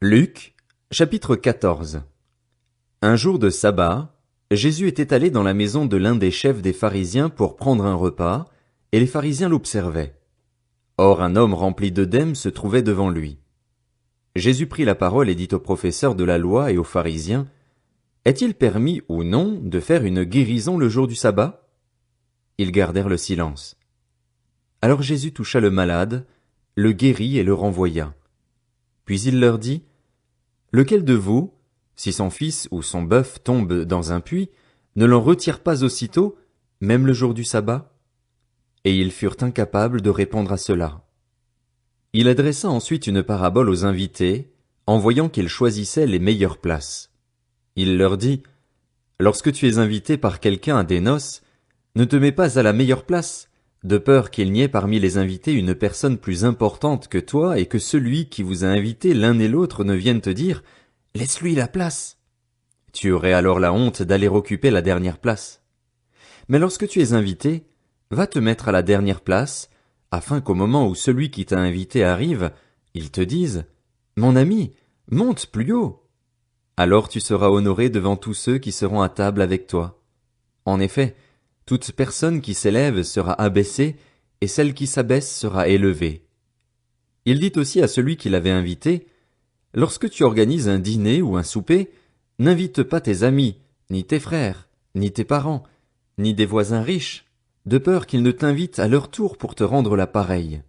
Luc, chapitre 14. Un jour de sabbat, Jésus était allé dans la maison de l'un des chefs des pharisiens pour prendre un repas, et les pharisiens l'observaient. Or un homme rempli d'œdème se trouvait devant lui. Jésus prit la parole et dit aux professeurs de la loi et aux pharisiens, « Est-il permis ou non de faire une guérison le jour du sabbat ?» Ils gardèrent le silence. Alors Jésus toucha le malade, le guérit et le renvoya. Puis il leur dit, « Lequel de vous, si son fils ou son bœuf tombe dans un puits, ne l'en retire pas aussitôt, même le jour du sabbat ?» Et ils furent incapables de répondre à cela. Il adressa ensuite une parabole aux invités, en voyant qu'ils choisissaient les meilleures places. Il leur dit, « Lorsque tu es invité par quelqu'un à des noces, ne te mets pas à la meilleure place, de peur qu'il n'y ait parmi les invités une personne plus importante que toi et que celui qui vous a invité l'un et l'autre ne vienne te dire « Laisse-lui la place ». Tu aurais alors la honte d'aller occuper la dernière place. Mais lorsque tu es invité, va te mettre à la dernière place, afin qu'au moment où celui qui t'a invité arrive, il te dise « Mon ami, monte plus haut ». Alors tu seras honoré devant tous ceux qui seront à table avec toi. En effet, toute personne qui s'élève sera abaissée, et celle qui s'abaisse sera élevée. Il dit aussi à celui qui l'avait invité, « Lorsque tu organises un dîner ou un souper, n'invite pas tes amis, ni tes frères, ni tes parents, ni des voisins riches, de peur qu'ils ne t'invitent à leur tour pour te rendre la pareille.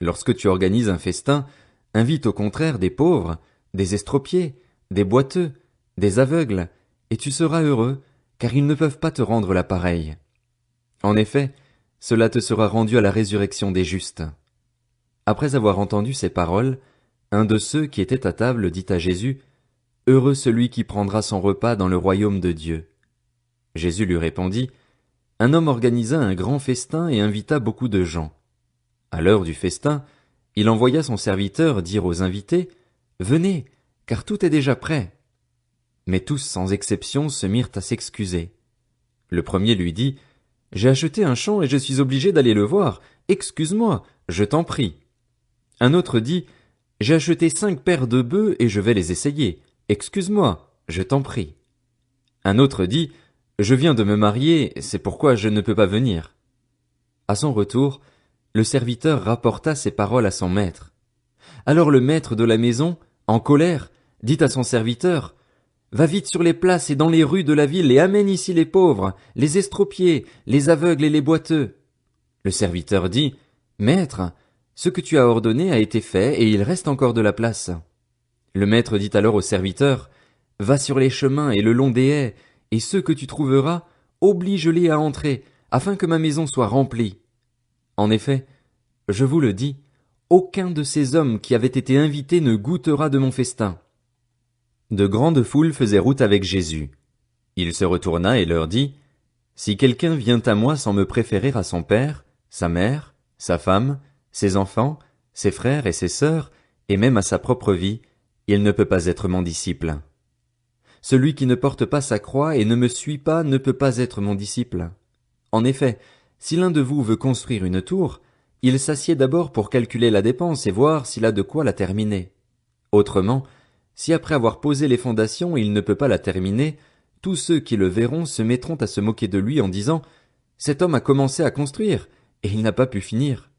Lorsque tu organises un festin, invite au contraire des pauvres, des estropiés, des boiteux, des aveugles, et tu seras heureux, car ils ne peuvent pas te rendre la pareille. En effet, cela te sera rendu à la résurrection des justes. » Après avoir entendu ces paroles, un de ceux qui étaient à table dit à Jésus, « Heureux celui qui prendra son repas dans le royaume de Dieu. » Jésus lui répondit, « Un homme organisa un grand festin et invita beaucoup de gens. À l'heure du festin, il envoya son serviteur dire aux invités, « Venez, car tout est déjà prêt. » Mais tous sans exception se mirent à s'excuser. Le premier lui dit, « J'ai acheté un champ et je suis obligé d'aller le voir. Excuse-moi, je t'en prie. » Un autre dit, « J'ai acheté 5 paires de bœufs et je vais les essayer. Excuse-moi, je t'en prie. » Un autre dit, « Je viens de me marier, c'est pourquoi je ne peux pas venir. » À son retour, le serviteur rapporta ces paroles à son maître. Alors le maître de la maison, en colère, dit à son serviteur, « Va vite sur les places et dans les rues de la ville et amène ici les pauvres, les estropiés, les aveugles et les boiteux. » Le serviteur dit, « Maître, ce que tu as ordonné a été fait et il reste encore de la place. » Le maître dit alors au serviteur, « Va sur les chemins et le long des haies, et ceux que tu trouveras, oblige-les à entrer, afin que ma maison soit remplie. En effet, je vous le dis, aucun de ces hommes qui avaient été invités ne goûtera de mon festin. » De grandes foules faisaient route avec Jésus. Il se retourna et leur dit, « Si quelqu'un vient à moi sans me préférer à son père, sa mère, sa femme, ses enfants, ses frères et ses sœurs, et même à sa propre vie, il ne peut pas être mon disciple. Celui qui ne porte pas sa croix et ne me suit pas ne peut pas être mon disciple. En effet, si l'un de vous veut construire une tour, il s'assied d'abord pour calculer la dépense et voir s'il a de quoi la terminer. Autrement, si après avoir posé les fondations il ne peut pas la terminer, tous ceux qui le verront se mettront à se moquer de lui en disant « Cet homme a commencé à construire, et il n'a pas pu finir. »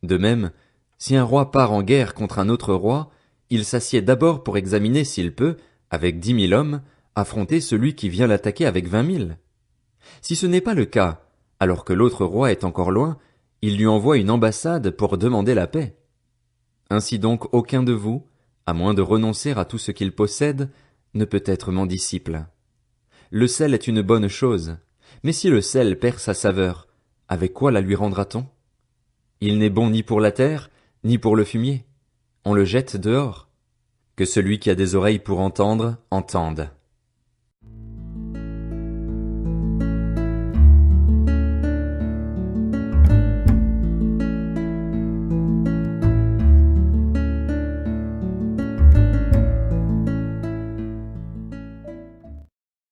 De même, si un roi part en guerre contre un autre roi, il s'assied d'abord pour examiner s'il peut, avec 10 000 hommes, affronter celui qui vient l'attaquer avec 20 000. Si ce n'est pas le cas, alors que l'autre roi est encore loin, il lui envoie une ambassade pour demander la paix. Ainsi donc aucun de vous, à moins de renoncer à tout ce qu'il possède, ne peut être mon disciple. Le sel est une bonne chose, mais si le sel perd sa saveur, avec quoi la lui rendra-t-on? Il n'est bon ni pour la terre, ni pour le fumier. On le jette dehors. Que celui qui a des oreilles pour entendre, entende.